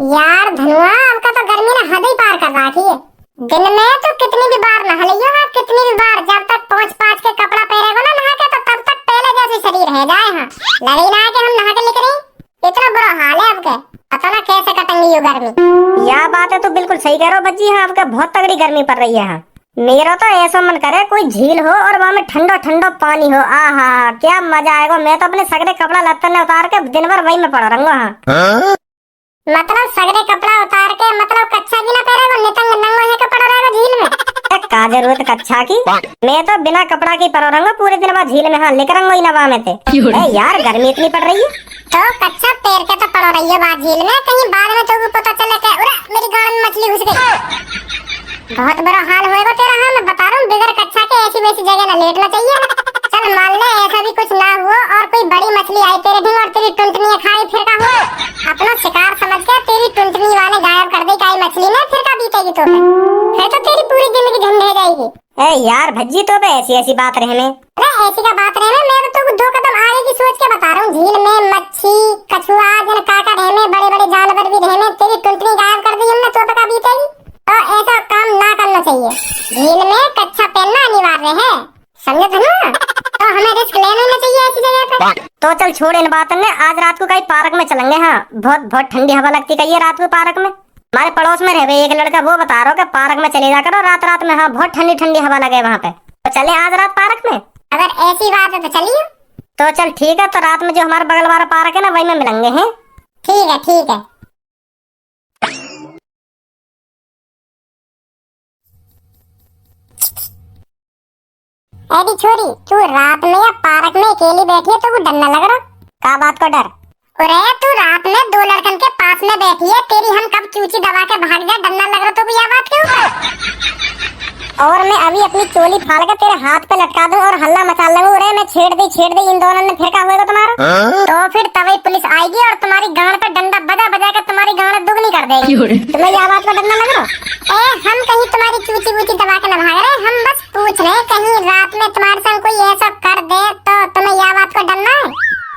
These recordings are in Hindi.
यार धनुआ आपका तो गर्मी ने हद ही पार कर रखी है। दिन में तो कितनी भी बार नहा लियो हाँ, कितनी भी बार, जब तक पहुंच पाँच के कपड़ा पहनेगो ना नहा के तो तब तक पहले जैसे शरीर रह जाए। हाँ लगे ना कि हम नहा के निकले, इतना बुरा हाल है आपके, पता ना कैसे कटेंगी ये गर्मी। यह बात है तो बिल्कुल सही कह रहे हो बच्ची। हाँ आपका बहुत तगड़ी गर्मी पड़ रही है। हाँ मेरा तो ऐसा मन करे कोई झील हो और वहाँ में ठंडा ठंडा पानी हो। आहा क्या मजा आएगा। मैं तो अपने सगरे कपड़ा लत्ते ने उतार के दिन भर वही में पड़ा रहूंगा। हाँ मतलब सगरे कपड़ा उतार के मतलब कच्चा भी ना पहनेगो, नितंग नंगा है के पड़ा रहेगा झील में। का जरूरत कच्छा की, मैं तो बिना कपड़ा के पड़ा रहूंगा पूरे दिन बाद झील में। हाँ लेकर रहूंगा ही नवा में थे। यार गर्मी इतनी पड़ रही है तो कच्चा पैर के तो पड़ा रही है बात झील में, कहीं बाद में तो पता चले कि उरा मेरी गांड में मछली घुस गई। बहुत बड़ा हाल होएगा तेरा। हाँ मैं बता रहा हूँ, बिगर कच्चा के ऐसी वैसी जगह ना लेटना चाहिए। चल मान ले ऐसा भी कुछ ना हुआ और कोई बड़ी मछली आई तेरे ढूंढ और तेरी टुंटनी खाई फिर का हो, अपना शिकार समझ के तेरी टुंटनी वाले गायब कर दे काई मछली ने, फिर का बीतेगी तो फिर तो तेरी पूरी जिंदगी झंड रह जाएगी। यार भज्जी तो ऐसी ऐसी बात रहे में। अरे ऐसी का बात रहे में, मैं तो दो कदम आगे की सोच के बता रहा हूँ। झील में मच्छी कछुआ जन काका रहे में, बड़े बड़े जानवर भी रहे में, तेरी टुंटनी गायब कर दी हमने तो का बीतेगी। तो ऐसा काम ना करना चाहिए, झील में कच्चा पहनना अनिवार्य है, समझे धनु। तो हमें रिस्क लेना नहीं चाहिए ऐसी जगह पे। तो चल छोड़ इन बातों ने, आज रात को कहीं पार्क में चलेंगे। हाँ बहुत बहुत ठंडी हवा लगती कही है रात को पार्क में। हमारे पड़ोस में रहे एक लड़का, वो बता रहा हो कि पार्क में चले जा करो रात रात में। हाँ बहुत ठंडी ठंडी हवा लगे वहाँ पे, तो चले आज रात पार्क में। अगर ऐसी बात है तो चलिए। तो चल ठीक है, तो रात में जो हमारे बगल वाला पार्क है ना वही में मिलेंगे। हैं ठीक है ठीक है। ऐसी छोरी तू रात में या पार्क में अकेली बैठी है तो वो डर न लग रहा? का बात को डर? अरे तू रात में दो लड़कन के पास में बैठी है, तेरी हम कब चूची दबा के भाग जाए, डर न लग रहा तो भी यह बात क्यों कर? और मैं अभी अपनी चोली फाड़ के तेरे हाथ पे लटका दूं और हल्ला मचा लूं। रे मैं छेड़ दी इन दोनों ने, फिर क्या होगा तुम्हारा? तो फिर तभी पुलिस आएगी और तुम्हारी गांड पे डंडा बजा बजा के तुम्हारी गांड दुगनी कर देगी। तुम्हें यह बात का डर न लग रहा? हम कहीं तुम्हारी चूची वूची दबा के न भाग रहे, हम बस पूछ रहे कहीं रात में तुम्हारे संग कोई ऐसा कर दे तो तुम्हें यह बात को डरना है?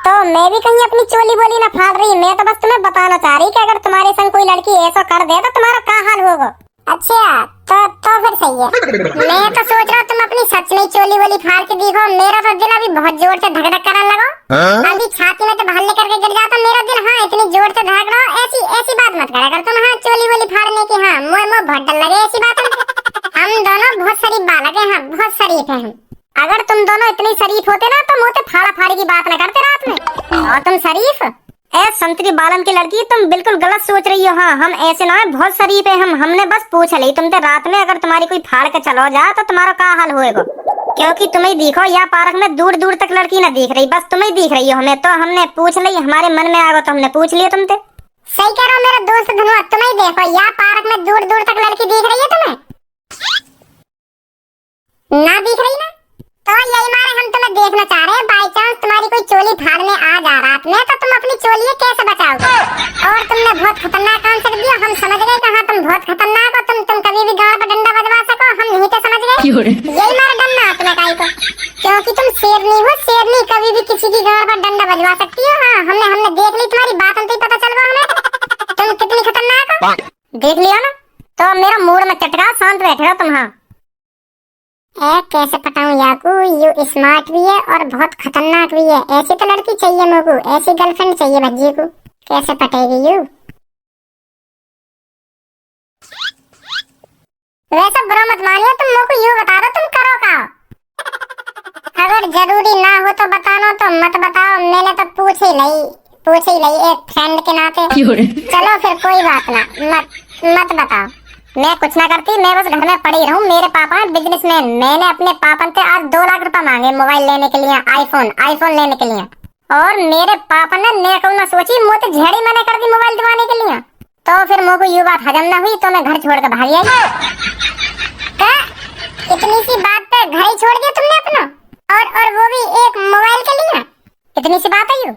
तो मैं भी कहीं अपनी चोली बोली ना फाड़ रही, मैं तो बस तुम्हें बताना चाह रही कि अगर तुम्हारे संग कोई लड़की ऐसा कर दे तो तुम्हारा क्या हाल होगा। अच्छा तो फिर सही है। मैं तो सोच रहा हूँ तुम अपनी सच में चोली वोली फाड़ के देखो, मेरा तो दिल अभी बहुत जोर से धक धक करने लगा। अभी छाती में तो भाले करके गिर जाता मेरा दिल। हाँ इतनी जोर से धड़क रहा, ऐसी ऐसी बात मत करा कर तुम। हाँ चोली वोली फाड़ने की, हाँ मोह बहुत डर लगे ऐसी बात में। हम दोनों बहुत शरीफ बालक है, हाँ बहुत शरीफ है हम। अगर तुम दोनों इतने शरीफ होते ना तो मुझे फाड़ा फाड़ी की बात न करते रात में। और तुम शरीफ संतरी बालन की लड़की, तुम बिल्कुल गलत सोच रही हो। हाँ हम ऐसे ना है, बहुत शरीफ है हम। हमने बस पूछ ली तुमसे रात में अगर तुम्हारी कोई फाड़ के चलो जा तो तुम्हारा क्या हाल होएगा, क्योंकि तुम्हें देखो या पार्क में दूर दूर तक लड़की ना दिख रही, बस तुम्हें दिख रही हो हमें। तो हमने पूछ ली, हमारे मन में आएगा तो हमने पूछ लिया तुमसे। सही कह रहा हो मेरा दोस्त धनुआ, तुम्हें देखो या पार्क में दूर दूर तक लड़की दिख रही है तुम्हें ना दिख रही ना, तो यही मारे हम तुम्हें देखना चाह रहे हैं। बाई चांस तुम्हारी कोई चोली फाड़ने आ जा रात में तो तुम अपनी चोली कैसे बचाओगे? और तुमने बहुत खतरनाक आंसर दिया, हम समझ गए कहाँ तुम बहुत खतरनाक हो। तुम कभी भी गांव पर डंडा बजवा सको, हम नहीं तो समझ गए। यही मारा डरना तुम्हें काई को, क्योंकि तुम शेरनी हो, शेरनी कभी भी किसी की गांव पर डंडा बजवा सकती हो। हाँ हमने देख ली तुम्हारी बात, हमसे पता चल गया हमें तुम कितनी खतरनाक हो। देख लिया ना, तो मेरा मूड में चटका, शांत बैठे हो तुम। हाँ कैसे पटाऊं याकू, यू स्मार्ट भी है और बहुत खतरनाक भी है। ऐसी तो लड़की चाहिए मुझको, ऐसी गर्लफ्रेंड चाहिए भज्जी को। कैसे पटेगी यू? वैसे बुरा मत मानियो, तुम मुझको यू बता दो तुम करो का। अगर जरूरी ना हो तो बताना, तो मत बताओ। मैंने तो पूछ ही ली एक फ्रेंड के नाते। चलो फिर कोई बात ना, मत बताओ। मैं कुछ ना करती, मैं बस घर में पड़ी रहूं। मेरे पापा है बिजनेसमैन, मैंने अपने पापा से आज 2 लाख रुपए मांगे मोबाइल लेने के लिए, आईफोन लेने के लिए। और मेरे पापा ने ना सोची, मुझे झेड़ी मना कर दी मोबाइल दिवाने के लिए। तो फिर मुझको ये बात हजम ना हुई तो मैं घर छोड़ कर भाग आई। इतनी सी बात पे घर ही छोड़ दिया तुमने अपना, और वो भी एक मोबाइल के लिए। इतनी सी बात है यू।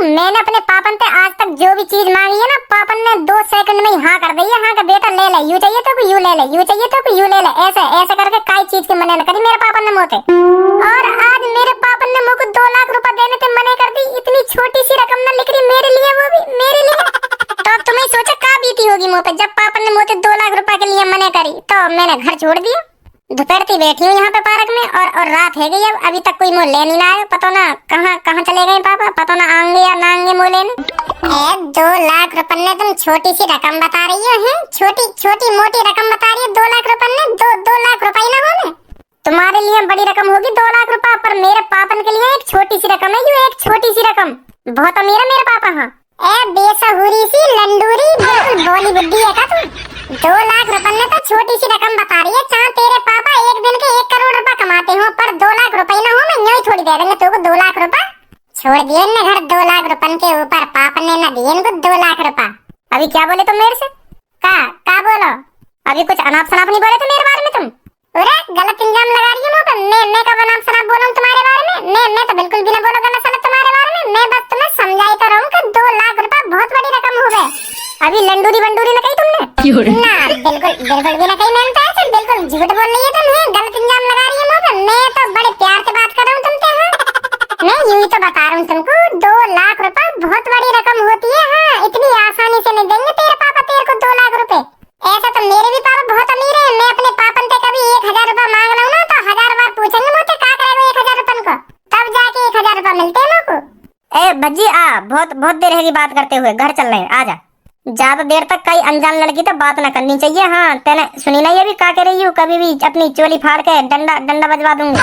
मैंने अपने पापन से आज तक जो भी चीज मांगी है ना, पापन ने 2 सेकंड में ही हाँ कर दी है। हाँ का बेटा ले ले, यू चाहिए तो यू ले ले, यू चाहिए तो यू ले ले। ऐसे करके काई चीज की मना न करी मेरे पापन ने मोते। और आज मेरे पापन ने मुझको 2 लाख रुपए देने से मना कर दी। इतनी छोटी सी रकम ना लिख रही मेरे लिए, वो भी मेरे लिए। तो तुम्हें बीती होगी मुँह पे। जब पापा ने मुझे 2 लाख रुपए के लिए मना करी तो मैंने घर छोड़ दिया। दोपहर की बैठी हूँ यहाँ पे पार्क में और रात है गई। अब अभी तक कोई मोह लेने ना आया। पता ना कहाँ चले गए पापा। पता ना आएंगे या ना आएंगे मोह लेने। 2 लाख रुपए ने तुम छोटी सी रकम बता रही हो हैं? छोटी मोटी रकम बता रही हो 2 लाख रुपए ने। 2 लाख रुपए ना होने। तुम्हारे लिए बड़ी रकम होगी 2 लाख रुपए, पर मेरे पापन के लिए एक छोटी सी रकम है। ये एक छोटी सी रकम। बहुत अमीर है मेरे पापा। हाँ बेसहुरी सी लंडूरी, बिल्कुल बोली बुद्धि है का तू? 2 लाख रुपए ने तो छोटी सी रकम बता रही है। चाहे तेरे पापा एक दिन के 1 करोड़ रुपए कमाते हो, पर 2 लाख रुपए ना हो मैं यूं ही थोड़ी दे देंगे तुमको 2 लाख रुपए। छोड़ दिए ना घर 2 लाख रुपए के ऊपर। पापा ने ना दिए इनको 2 लाख रुपए। अभी क्या बोले तुम मेरे से? का बोलो? अभी कुछ अनाप शनाप नहीं बोले थे मेरे बारे में तुम? अरे गलत इल्जाम लगा रही है मुंह पे। मैं कब अनाप शनाप बोला हूं तुम्हारे बारे में? मैं तो बिल्कुल भी ना बोला गलत सलत तुम्हारे बारे में। मैं बस तुम्हें समझाई तो रहूं कि 2 लाख रुपए बहुत बड़ी रकम हो गए। अभी लंडूरी बंडूरी ना कही तुमने? ना बिल्कुल भी ना कही। मैंने तो ऐसे बिल्कुल झूठ बोल रही है तुम। गलत इल्जाम लगा रही है मुंह पे। मैं तो बड़े प्यार से बात कर रहा हूँ तुमसे। हाँ मैं यूं ही तो बता रहा हूँ तुमको 2 लाख रुपए बहुत बड़ी रकम होती है। हाँ इतनी आसानी से नहीं देंगे तेरे पापा तेरे को 2 लाख रुपए। ऐसा तो मेरे भी पापा बहुत अमीर है। मैं अपने पापन से कभी 1000 रुपए मांग लूं ना तो 1000 बार पूछेंगे मुझसे क्या करेगा 1000 रुपए को, तब जाके 1000 रुपए मिलते हैं मुझको। ए भज्जी आ, बहुत देर है बात करते हुए। घर चल रहे हैं, आ जा। ज्यादा देर तक कई अनजान लड़की तो बात ना करनी चाहिए। हाँ तेने सुनी ना ये भी का कह रही हूँ? कभी भी अपनी चोली फाड़ के डंडा बजवा दूंगी।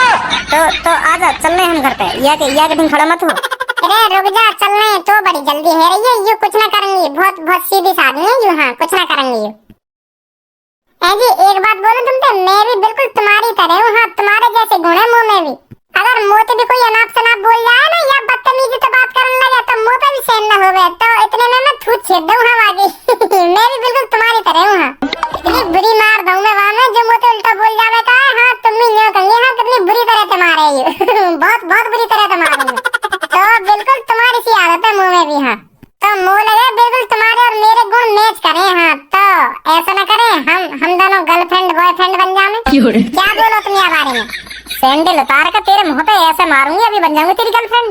तो आजा चल रहे हम घर पे। या के दिन खड़ा मत हो। अरे रुक जा, चल रहे हैं तो बड़ी जल्दी है रही है। यू कुछ ना करेंगी। बहुत सीधी सादी है यू। हाँ कुछ ना करेंगी यू। जी एक बात बोलूं तुमसे, मैं भी बिल्कुल तुम्हारी तरह हूँ। हाँ तुम्हारे जैसे गुण है मुँह में भी। अगर मुँह से भी कोई अनाप शनाप बोल जाए ना या बदतमीजी से बात करने लगे तो मुँह पे भी सहन न हो गए तो इतने में मैं थूक छेद दूं। हाँ आगे मैं भी बिल्कुल तुम्हारी तरह हूँ। हाँ इतनी बुरी मार दूं मैं वहाँ में जो मुँह से उल्टा बोल जावे का। हाँ तुम भी यूँ कहेंगे हाँ कितनी बुरी तरह से मारे यू। बहुत बुरी तरह से मारूंगा। तो बिल्कुल तुम्हारी सी आदत है मुँह में भी। हाँ तो मुँह लगे बिल्कुल तुम्हारे और मेरे गुण मैच करें। हाँ तो ऐसा न करें हम दोनों गर्लफ्रेंड बॉयफ्रेंड बन जाए। क्या बोलो तुम यहाँ बारे में? सैंडल उतार कर तेरे मुंह पे ऐसे मारूंगी अभी बन जाऊंगी तेरी गर्लफ्रेंड।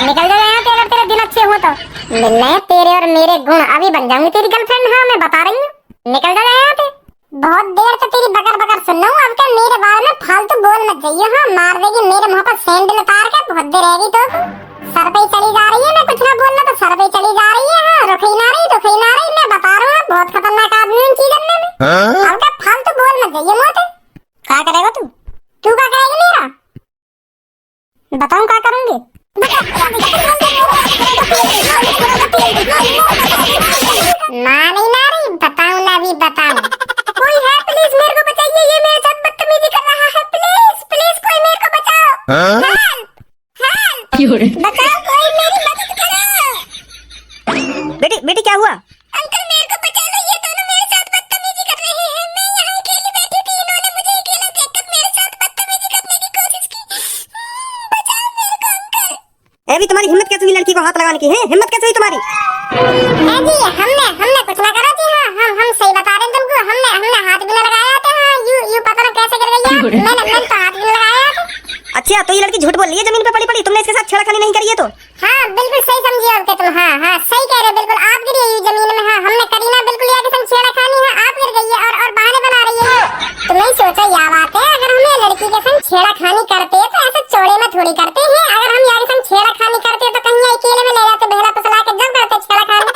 निकल जाए यहाँ से अगर तेरे दिन अच्छे हो तो। मिलने तेरे और मेरे गुण अभी बन जाऊंगी तेरी गर्लफ्रेंड। हाँ मैं बता रही हूँ, निकल जाए यहाँ से। बहुत देर से तेरी बकर सुन रहा हूँ। अब क्या मेरे बारे में फालतू बोल मत जाइए। हाँ मार देगी मेरे मुंह पर सैंडल उतार के। बहुत देर रहेगी तो सर पे चली जा रही है। मैं कुछ ना बोलना तो सर पे चली जा रही है। हाँ रुकी ना रही। मैं बता रहा हूँ बहुत खतरनाक आदमी हूँ चीज करने में। अब क्या फालतू बोल मत जाइए मुँह से। क्या करेगा तू? तू क्या करेगी मेरा? बताऊं क्या करूंगी? नारी बताऊं ना भी बताऊं। कोई है प्लीज मेरे को बचाइए। ये मेरे साथ बदतमीजी कर रहा है। प्लीज कोई मेरे को बचाओ। हेल्प बचाओ कोई मेरी मदद करो। बेटी क्या हुआ? अंकल मेरे को बचा लो। ये दोनों मेरे साथ बदतमीजी कर रहे हैं। मैं यहाँ अकेली बैठी थी। इन्होंने मुझे अकेला देखकर मेरे साथ बदतमीजी करने की कोशिश की। बचाओ मेरे को अंकल। अभी तुम्हारी हिम्मत कैसे हुई लड़की को हाथ लगाने की? है हिम्मत कैसे हुई तुम्हारी? जी हमने कुछ ना करा थी। हाँ हम सही बता रहे हैं तुमको। हमने हाथ भी ना लगाया था। हाँ यू पता ना कैसे कर गई है। मैंने तो हाथ भी ना लगाया था। अच्छा तो ये लड़की झूठ बोल रही है जमीन पे पड़ी तुमने इसके साथ छेड़खानी नहीं करी है तो? हाँ बिल्कुल सही समझी आपके तुम। हाँ सही कह रहे हो बिल्कुल। आप गिरी है जमीन में। हाँ हमने करी ना बिल्कुल या के संग छेड़खानी है। आप गिर गई है और बहाने बना रही है। तुम्हें सोचा या बात है अगर हमें लड़की के संग छेड़खानी करते तो ऐसे चौड़े में थोड़ी करते हैं। अगर हम यार के संग छेड़खानी करते तो कहीं अकेले में ले जाते बहला फसला के जब करते छेड़खानी।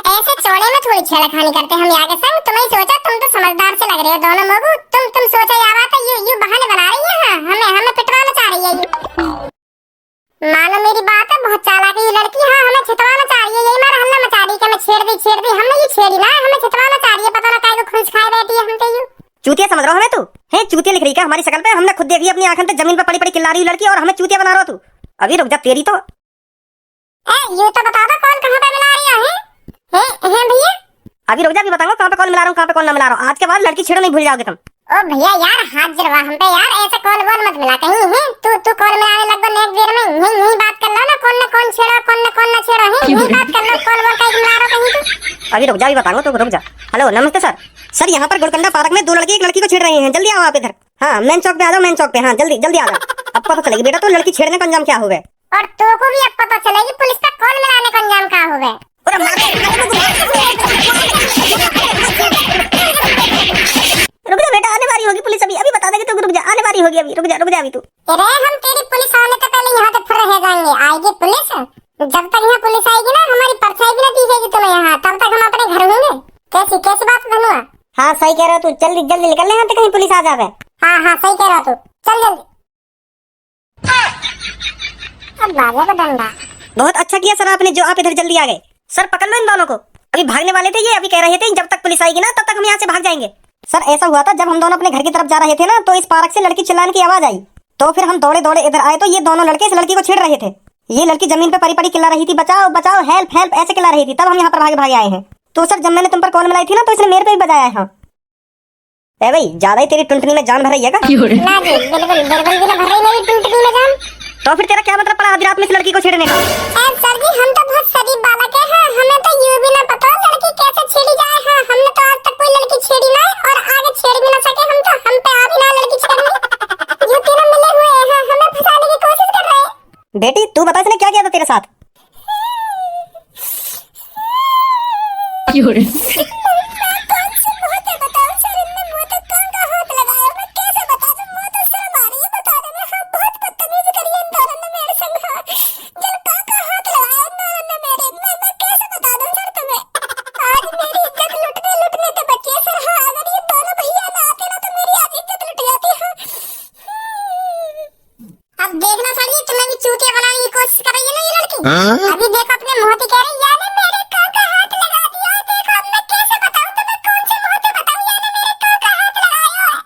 ऐसे चौड़े में थोड़ी छेड़खानी करते हम यार के संग। तुम्हें सोचा तुम तो समझदार से लग रहे हो दोनों मगू। तुम सोचा या बात है यू बहाने बना रही है। हाँ हमें पिटवाना चाह रही है यू। मानो मेरी बात है बहुत चालाक है ये लड़की। हाँ हमें छितवाना चाह रही है। यही मारा हल्ला मचा रही कि मैं छेड़ दी। हमने ये छेड़ी ना हमें छितवाना चाह रही है। पता ना काय को खुश खाए बैठी है हमसे यू। चूतिया समझ रहा हमें तू? है चूतिया लिख रही क्या हमारी शकल पे? हमने खुद देखी अपनी आंखों से जमीन पे पड़ी चिल्ला रही लड़की और हमें चूतिया बना रहा तू। अभी रुक जा तेरी तो। यू तो बता दो कौन कहाँ पे मिला रही है भैया? अभी रुक जा, अभी बताऊंगा कहाँ पे कॉल मिला रहा हूँ, कहाँ पे कॉल ना मिला रहा हूँ। आज के बाद लड़की छेड़ो नहीं भूल जाओगे तुम। ओ भैया यार हाथ जरवा हम पे यार। ऐसे कॉल वॉल मत मिला कहीं है। तू कॉल मिलाने लग गो नेक देर में। यही बात कर लो ना कौन छेड़ो कौन ना छेड़ो है। यही बात कर लो कॉल वॉल कहीं मिला रहा कहीं तो। अभी रुक जा, अभी बताऊंगा तो रुक जा। हेलो नमस्ते सर। सर यहाँ पर गोलकंडा पार्क में 2 लड़के एक लड़की को छेड़ रहे हैं। जल्दी आओ आप इधर। हाँ मेन चौक पे आ जाओ, मेन चौक पे। हाँ जल्दी आ जाओ। अब पता चलेगी बेटा तो लड़की छेड़ने का अंजाम क्या हो गए। और तो को भी अब पता चलेगी पुलिस का कॉल मिलाने का अंजाम क्या हो गए। रेडी हो गया अभी, रुक जा अभी तू। अरे हम तेरी पुलिस आने से पहले यहाँ पे फिर रह जाएंगे। आएगी पुलिस, जब तक यहाँ पुलिस आएगी ना हमारी परछाई भी ना दिखेगी तुम्हें यहाँ, तब तक हम अपने घर होंगे। कैसी कैसी बात धनुआ? हाँ सही कह रहा तू, जल्दी जल्दी निकल ले यहाँ से, कहीं पुलिस आ जावे। हाँ सही कह रहा तू, चल जल्दी। अब बाजे का डंडा। बहुत अच्छा किया सर आपने जो आप इधर जल्दी आ गए। सर पकड़ लो इन दोनों को, अभी भागने वाले थे ये, अभी कह रहे थे जब तक पुलिस आएगी ना तब तक हम यहाँ से भाग जाएंगे। सर ऐसा हुआ था जब हम दोनों अपने घर की तरफ जा रहे थे ना, तो इस पार्क से लड़की चिल्लाने की आवाज आई, तो फिर हम दौड़े दौड़े इधर आए तो ये दोनों लड़के इस लड़की को छेड़ रहे थे। ये लड़की जमीन पे पड़ी पड़ी चिल्ला रही थी बचाओ बचाओ हेल्प हेल्प ऐसे चिल्ला रही थी, तब हम यहाँ पर भागे भागे आए हैं। तो सर जब मैंने तुम पर कॉल मिलाई थी ना तो इसने मेरे पे भी बजाया है। हाँ ए भाई ज्यादा ही तेरी टुनटुनी में जान भर रही है क्या? ना जी बिल्कुल बिल्कुल भी ना भर रही मेरी टुनटुनी में जान। तो फिर तेरा क्या मतलब पड़ा आधी रात में इस लड़की को छेड़ने का? सर जी हम तो बहुत शरीफ बालक हैं, हमें तो ये भी ना पता लड़की कैसे छेड़ी जाए। हाँ हमने तो आज तक कोई लड़की छेड़ी ना है और आगे छेड़ भी ना सके। हम तो हम पे आ भी ना लड़की छेड़ने। ये तीनों मिले हुए हैं, हमें फंसाने की कोशिश कर रहे हैं। बेटी तू बता इसने क्या किया था तेरे साथ? देखना सर जी तुम्हें भी चूतिया बनाने की कोशिश कर रही है ना ये लड़की। अभी देखो अपने मोती कह रही यानी मेरे कान का हाथ लगा दिया। देखो अब मैं कैसे बताऊं तुम्हें, कौन से मुंह से बताऊं यानी मेरे कान का हाथ लगाया है।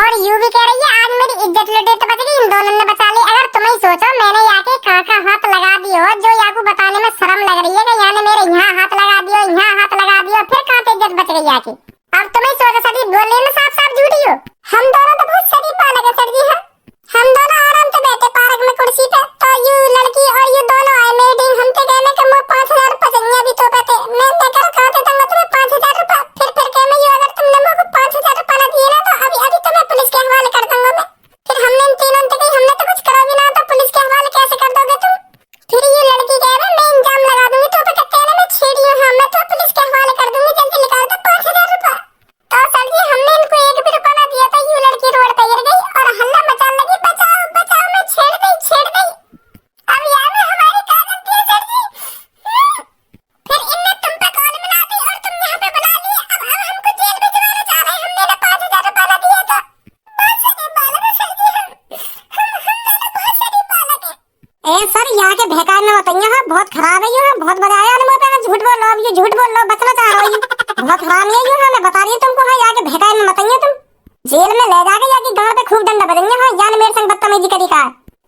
और यूं भी कह रही है आज मेरी इज्जत लुटे तो बच गई, इन दोनों ने बचा ली। अगर तुम ही सोचो मैंने याके कान का हाथ लगा दियो, जो याकू बताने में शर्म लग रही है कि यानी मेरे यहाँ हाथ लगा दियो यहाँ हाथ लगा दियो, फिर कहाँ पे इज्जत बच गई याकी। अब तुम ही सोचो सर जी बोलने में साफ साफ झूठी हो। हम दोनों तो बहुत शरीफ बालक है सर जी। हाँ हम दोनों आराम से बैठे पार्क में कुर्सी पे, तो यू लड़की और यू दोनों आए मेरे दिन हमसे कहने के मुझे 5000 रुपए चाहिए अभी तो कहते मैं कर कहा था तुम्हें 5000 रुपए। फिर कहने यू अगर तुमने मुझे 5000 रुपए ना दिए ना तो अभी अभी तुम्हें पुलिस के हवाले कर दूंगा मैं। फिर हमने इन तीनों से कही हमने तो कुछ करा भी ना, तो पुलिस के हवाले कैसे कर दोगे तुम? फिर ये लड़की कह रही मैं इंजाम लगा दूंगी, तो कहते हैं मैं छेड़ी हूँ। हाँ मैं तो पुलिस के हवाले कर दूंगी, जल्दी निकाल दो 5000 रुपए। तो सर जी हमने इनको एक भी रुपया ना दिया था, यू लड़की रोड पे गिर गई और हल्ला मचाने लगी बचाओ बचाओ, मैं छेड़ गई। अब यार में हमारी क्या गलती है सर जी? फिर इनने तुम पे कॉल मिला दी और तुम यहाँ पे बुला लिए। अब हमको जेल भिजवाना चाह रहे हैं, हमने ना 5000 रुपया ना दिया था। बहुत शरीफ बालक है सर जी। हम दोनों बहुत शरीफ बालक है। ए सर यहाँ के भैकार न बताइए। हाँ बहुत खराब है यू, बहुत बजाया और मुंह पे झूठ बोल लो, अब ये झूठ बोल लो बचना चाह रहा हूँ। बहुत हरामी है यू, हाँ मैं बता रही हूँ तुमको। हाँ यहाँ के भैकार न बताइए, तुम जेल में ले जाके यहाँ की गांव पे खूब डंडा बजेंगे। हाँ यानी मेरे संग बदतमीजी करी का।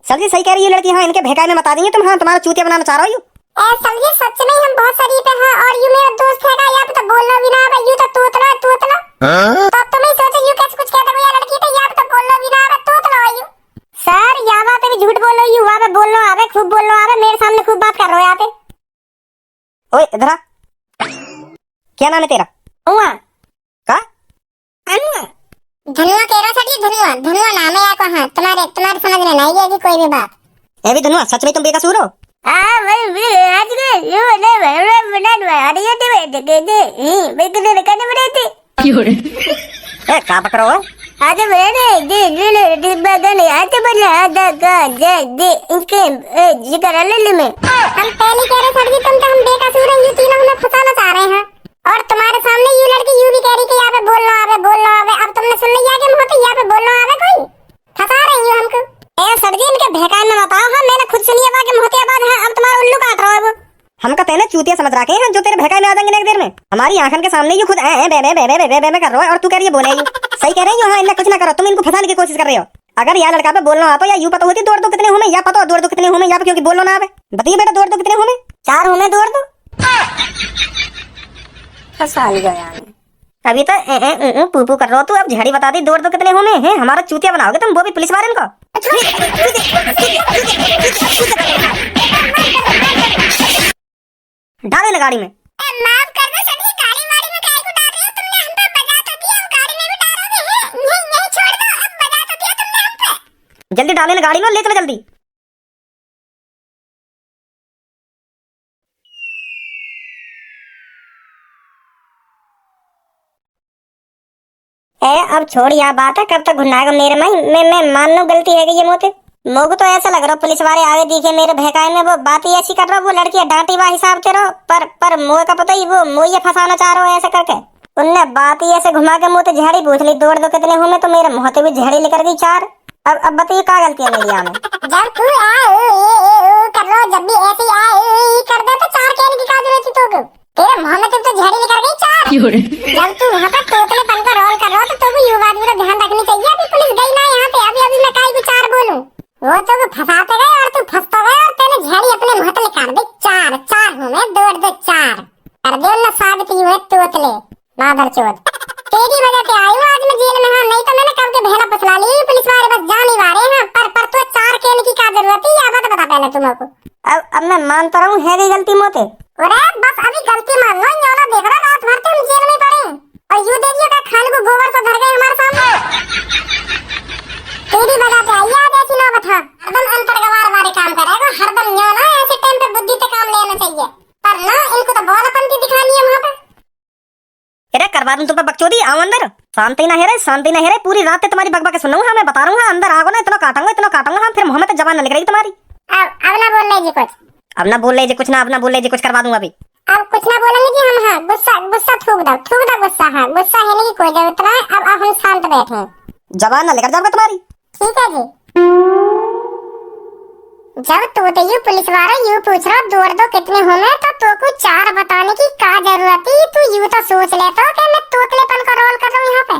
सर जी सही कह रही है लड़की। हाँ इनके भैकार में बता देंगे तुम। हाँ तुम्हारा चूतिया बनाना चाह रहा हूँ। सर जी सच में हम बहुत शरीफ है। हाँ और यू मेरा दोस्त है, यहाँ पे तो बोलना भी ना आवे, यू तो तूतला। तो तुम ही सोचो यू कैसे कुछ कहते हो, ये लड़की तो यहाँ पे तो बोलना भी ना आवे, तूतला यू। सर यहाँ पे भी झूठ बोल लो, यू वहाँ पे बोलना आवे, खूब बोलना आवे, मेरे सामने खूब बात कर रहे हो यहाँ पे। ओए इधर आ, क्या नाम है तेरा? का धनुआ कह रहा सर जी, धनुआ नाम है याको। हाँ तुम्हारे समझ में नहीं आएगी कोई भी बात। ए भी धनुआ सच में तुम बेकसूर हो? का बक रहा हो? हम पहले कह रहे सर जी तुम तो हम बेकसूर हैं, ये तीनों हमें फंसाना चाह रहे हैं। और तुम्हारे सामने ये लड़की यूं भी कह रही कि यहाँ पे बोलना आवे। अब तुमने सुन लिया कि मुझे यहाँ पे बोलना आवे, कोई फंसा रही हो हमको। ए सर जी इनके भैकार न बताओ। हाँ मैंने खुद सुनी है कि मोतियाबाद है, अब तुम्हारा उल्लू काट रहा है वो। हम कहते हैं ना चूतिया समझ रखे हैं जो तेरे भैकार में आ जाएंगे एक देर में। हमारी आंखन के सामने ये खुद बे कर रहा है और तू कह रही है बोलेगी। सही कह रही हो। हाँ इन्हें कुछ ना करो, तुम इनको फंसाने की कोशिश कर रहे हो। अगर यहाँ लड़का पे बोलना आता या यूं पता होती दौड़ दो कितने हूँ, या पता दौड़ दो कितने हूँ यहाँ पे, क्योंकि बोलना ना आवे। बताइए बेटा दौड़ दो कितने हूँ? 4 हूँ, दौड़ दो। फंसा गया अभी तो पू कर रहा हो तू। अब झाड़ी बता दी दौड़ दो कितने हूँ हैं। हमारा चूतिया बनाओगे तुम, वो भी पुलिस वाले को। डाले ना गाड़ी में। माफ करना सर जी, गाड़ी वाड़ी में काहे को डाल रहे हो? तुमने हम पे बजा तो दिया, हम गाड़ी में भी डालोगे? नहीं छोड़ दो, अब बजा तो दिया तुमने हम पे। जल्दी डाले ना गाड़ी में, ले चलो जल्दी। अब छोड़ यहाँ बात है, कब तक घुनाएगा मेरे में? मैं मान लूं गलती है ये मोते। मोको तो ऐसा लग रहा पुलिस वाले आगे दिखे मेरे बहकाए में, वो बात ही ऐसी कर रहा, वो लड़की डांटी वा हिसाब से रहो, पर मोह का पता ही वो मोह फंसाना चाह रहा हो ऐसे करके। उनने बात ही ऐसे घुमा के मुँह तो झाड़ी पूछ ली, दौड़ दो कितने हूँ मैं, तो मेरे मुँह भी झाड़ी लेकर गई 4। अब बताइए क्या गलती है मेरी यहाँ में? जब तू कर लो, जब भी ऐसे कर दे तो 4 कहने की क्या जरूरत थी तो? तेरे मुंह में तो झाड़ी लेकर गई 4। जब तू वहाँ पर तोतलेपन का रोल कर रहा हो तो ये बात भी ध्यान रखनी चाहिए। अभी पुलिस गई ना यहाँ पे, अभी मैं काई को 4 बोलूं? वो तो फंसाते गए और तू फंसता गया और तेने झाड़ी अपने मुंह तले कर दी 4 हूँ मैं, दौड़ दे 4 कर दे ना साबित हुए तोतले मादर चोद। तेरी वजह से आई हूँ आज मैं जेल में। हाँ नहीं तो मैंने कब के भेला पसला ली, पुलिस वाले बस जान ही वारे हैं। पर तू 4 कहने की क्या जरूरत है? ये बात बता पहले तुमको। अब मैं मानता रहा हूँ है गई गलती मोते। अरे बस अभी गलती मान लो, न्योला देख रहा रात भर तुम जेल में पड़े और यूं देखिए का खान को गोबर से धर गए हमारे सामने। तेरी वजह से आई आज ऐसी नौबत। हाँ हरदम अंतरगवार वाले काम करेगा, हरदम न्योला ऐसे टाइम पे बुद्धि से काम लेना चाहिए, पर ना इनको तो बौलापंती दिखानी है वहाँ पे। अरे करवा दूं तुम पे बकचोदी, आओ अंदर। शांति ना है रे, शांति ना है रे, पूरी रात तुम्हारी बकबक सुनूंगा। हाँ मैं बता रहा हूँ, अंदर आओ ना, इतना काटूंगा। हाँ फिर मुँह में तो जबान न निकलेगी तुम्हारी। अब ना बोल ले जी कुछ, अब ना बोल ले जी कुछ, ना अब ना बोल ले जी कुछ, करवा दूंगा अभी। अब कुछ ना बोलेंगे जी हम। हाँ गुस्सा थूक दो गुस्सा। हाँ गुस्सा है की कोई जरूरत ना है। अब हम शांत बैठे हैं, जबान ना लेकर जाऊंगा तुम्हारी। ठीक है जी। जब तो यू पुलिस वाला यू पूछ रहा दौड़ दो कितने हो मैं, तो को 4 बताने की क्या जरूरत है? तू यू तो सोच लेता कि मैं तोतलेपन का रोल कर रहा हूँ यहाँ पे।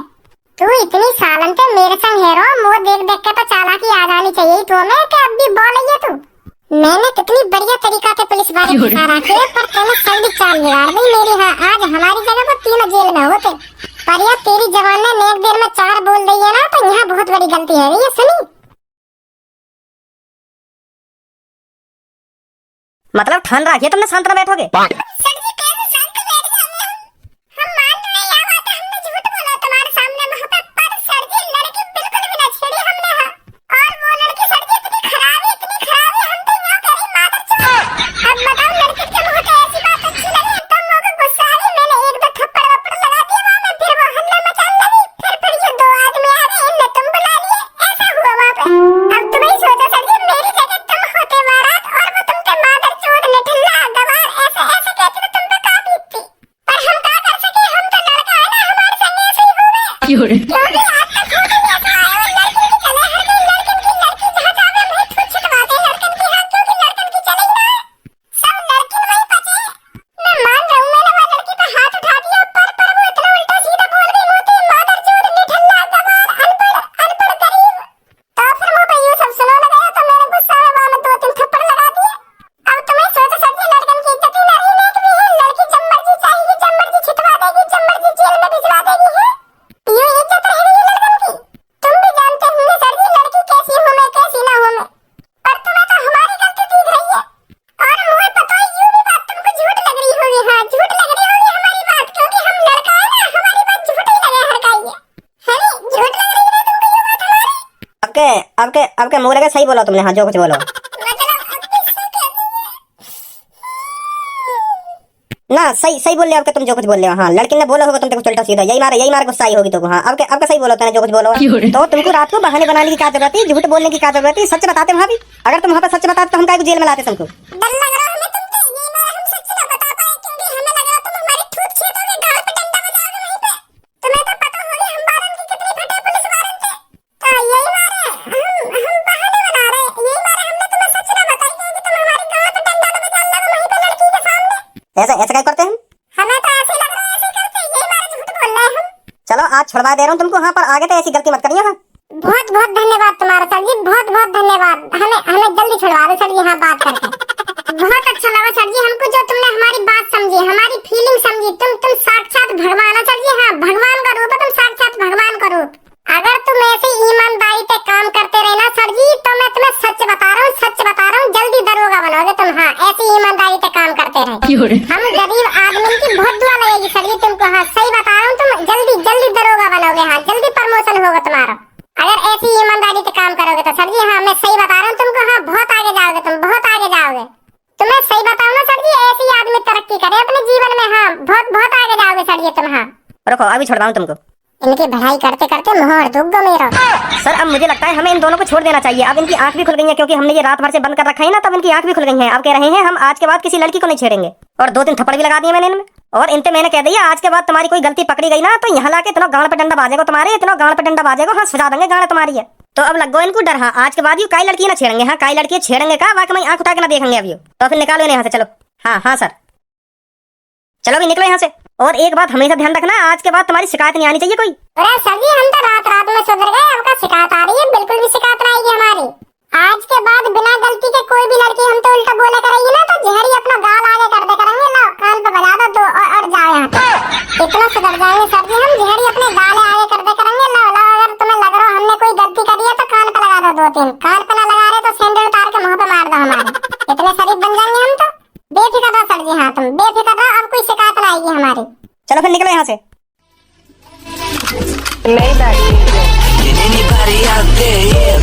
तू इतनी सालन से मेरे संग है रो, मुँह देख देख के तो चालाकी आ जानी चाहिए तो मैं कि अब भी बोल रही है तू। मैंने कितनी बढ़िया तरीका से पुलिस वाले फंसा रखे, पर तूने सही चाल बिगाड़ दी मेरी। हाँ आज हमारी जगह को 3 जेल में होते, पर यह तेरी जवान ने एक देर में 4 बोल दी है ना, तो यहाँ बहुत बड़ी गलती है। ये सुनी मतलब ठान रखिए तुमने शांत न बैठोगे? सर जी कैसे शांत बैठ गए? हम मान रहे हैं बात, हमने झूठ बोला तुम्हारे सामने वहाँ पे, पर सर जी लड़की बिल्कुल भी ना छेड़ी हमने। हाँ और वो लड़की सर जी इतनी खराब है हम तो यहाँ करी मादर चोद। अब बताओ लड़की के मुँह पे ऐसी बात अच्छी लगी? तब मुझे गुस्सा आ गई, मैंने 1-2 थप्पड़ वप्पड़ लगा दिए वहाँ में, फिर वो हल्ला मचाने लगी। फिर ये 2 आदमी आ गए, इनने तुम बुला लिए, ऐसा हुआ वहाँ पे। अब तुम ही सोचो सर जी, मेरी जगह तुम होते बारात और वो तुमके मादर चोद निठल्ला गवार ऐसे ऐसे कहती तो तुम पे का बीतती। पर हम क्या कर सके, हम तो लड़का है ना, हमारे संग ऐसे ही हो गए। क्योंकि आज तक हो गई ऐसा है और लड़किन की चले हर कोई लड़किन की जहाँ जावे वहीं छुट छुटवाते हैं लड़कन की। हाँ क्योंकि लड़कन की चले ही ना, सब लड़किन वहीं बचे। मैं मान रहा हूँ मैंने वो लड़की पे हाथ उठा दिया, पर वो इतना उल्टा सीधा बोल गई होती मादर चोद निठल्ला गवार अनपढ़ गरीब। तो फिर वो पे यूँ सब सुनाने गया तो मेरे गुस्सा में वहाँ में 2-3 थप्पड़ लगा दिए। अब तुम्हें सोचो सर जी, लड़कन की इज्जत ही ना रही, नेक भी है लड़की, जब मर्जी चाहेगी जब मर्जी छिटवा देगी, जब मर्जी जेल में भिजवा देगी। है ये इज्जत रहेगी लड़कन की? तुम भी जानते होंगे सर जी लड़की कैसी हूँ मैं कैसी ना हूँ मैं, पर तुम्हें तो हमारी गलती दिख रही है। और मुझे पता है यूँ भी बात तुमको झूठ लग रही होगी। हाँ झूठ लग रही होगी हमारी बात, क्योंकि हम लड़का है ना, हमारी बात झूठ ही लगे हर का ही है नहीं, झूठ लग रही है तुमको ये बात हमारी। आपके मुंह लगे सही बोलो तुमने। हाँ जो कुछ बोलो ना, सही बोल रहे हो आपके, तुम जो कुछ बोल रहे हो। हाँ लड़की ने बोला होगा तुमसे कुछ उल्टा सीधा, यही मार गुस्सा आई होगी तुमको। हाँ आपका सही बोलो तुमने जो कुछ बोलो। तो तुमको रात को बहाने बनाने की क्या जरूरत है, झूठ बोलने की क्या जरूरत है? सच बताते वहाँ भी, अगर तुम वहाँ पे सच बताते तो हम काहे को जेल में लाते तुमको? डर लग रहा हमें तुमसे, ये बार हम सच ना बता पाए, क्योंकि हमें लग रहा तुम हमारी ठूठ छेदोगे, गाल पे डंडा बजाओगे वहीं पे। तुम्हें तो पता होगी हम बारन की कितनी फटे पुलिस वारन थे। तो यही बार है, हम बहाने बना रहे हैं। यही बार हमने तुम्हें सच ना बताई, क्योंकि तुम हमारी गाल पे डंडा न बजाने लगे वहीं पे लड़की के सामने। ऐसा क्या करते हैं? हमें तो ऐसे लग रहा है ऐसे करते, यही बार झूठ बोल रहे हैं हम। चलो आज छुड़वा दे रहा हूँ तुमको। हाँ पर आगे तो ऐसी गलती मत करिए। हाँ बहुत बहुत धन्यवाद तुम्हारा सर जी, बहुत धन्यवाद। हमें जल्दी छुड़वा दो सर जी। हाँ बात करके बहुत अच्छा लगा सर जी हमको, जो तुमने हमारी बात समझी, हमारी फीलिंग समझी। तुम साक्षात भगवान हो सर जी। हाँ भगवान का रूप है तुम, साक्षात भगवान का रूप। अगर तुम ऐसे ईमानदारी से काम करते रहना सर जी, तो मैं तुम्हें सच बता रहा हूँ जल्दी दरोगा बनोगे तुम। हाँ ऐसे ईमानदारी से काम करते रहे, हम गरीब आदमी की बहुत दुआ लगेगी सर जी तुमको। हाँ सही बता रहा हूँ, तुम जल्दी दरोगा बनोगे। हाँ जल्दी प्रमोशन होगा तुम्हारा, अगर ऐसी ईमानदारी से काम करोगे तो सर जी। हाँ मैं सही बता रहा हूँ तुमको। हाँ बहुत आगे जाओगे तुम, बहुत आगे जाओगे। तुम्हें सही बताऊँ ना सर जी, ऐसे आदमी तरक्की करे अपने जीवन में। हाँ बहुत आगे जाओगे सर जी तुम। हाँ रुको अभी छुड़वाऊँ तुमको। इनकी भलाई करते करते मोहर दुख गो मेरा। सर अब मुझे लगता है हमें इन दोनों को छोड़ देना चाहिए। अब इनकी आंख भी खुल गई है, क्योंकि हमने ये रात भर से बंद कर रखा है ना, तब इनकी आंख भी खुल गई है। अब कह रहे हैं हम आज के बाद किसी लड़की को नहीं छेड़ेंगे, और 2-3 थप्पड़ भी लगा दिए मैंने इनमें। और इनसे मैंने कह दिया आज के बाद तुम्हारी कोई गलती पकड़ी गई ना तो यहाँ लाके इतना गांड पे डंडा बाजेगा तुम्हारे, इतना गांड पे डंडा बाजेगा, हाँ सजा देंगे गांड तुम्हारी है। तो अब लग गो इनको डर। हाँ आज के बाद ये काई लड़की ना छेड़ेंगे। हाँ काई लड़की छेड़ेंगे का वाकई में आंख उठा के ना देखेंगे अभी। तो फिर निकालो इन्हें यहाँ से, चलो। हाँ सर चलो भी निकलो यहाँ से। और एक बात हमेशा ध्यान रखना, आज के बाद तुम्हारी शिकायत नहीं आनी चाहिए कोई। अरे सर जी हम तो रात रात में सुधर गए, आपका शिकायत आ रही है? बिल्कुल भी शिकायत नहीं आएगी हमारी। आज के बाद बिना गलती के कोई भी लड़की हम तो उल्टा बोले करेगी ना तो जहरी अपना गाल आगे कर दे करेंगे। लो कान पे बजा दो और जाओ यहाँ पे। इतना सुधर जाएंगे सर जी हम, जहरी अपने गाले आगे कर दे करेंगे। लो अगर तुम्हें लग रहा हमने कोई गलती करी है तो कान पे लगा दो 2-3। कान पे ना लगा रहे तो सैंडल उतार के मुंह पे मार दो हमारे। इतने शरीफ बन जाएंगे हम तो। बेफिक्र रहो सर जी, हाँ तुम बेफिक्र रहो, अब कोई शिकायत ना आएगी हमारी। चलो फिर निकलो यहाँ से। Maybach. Can anybody out there, yeah?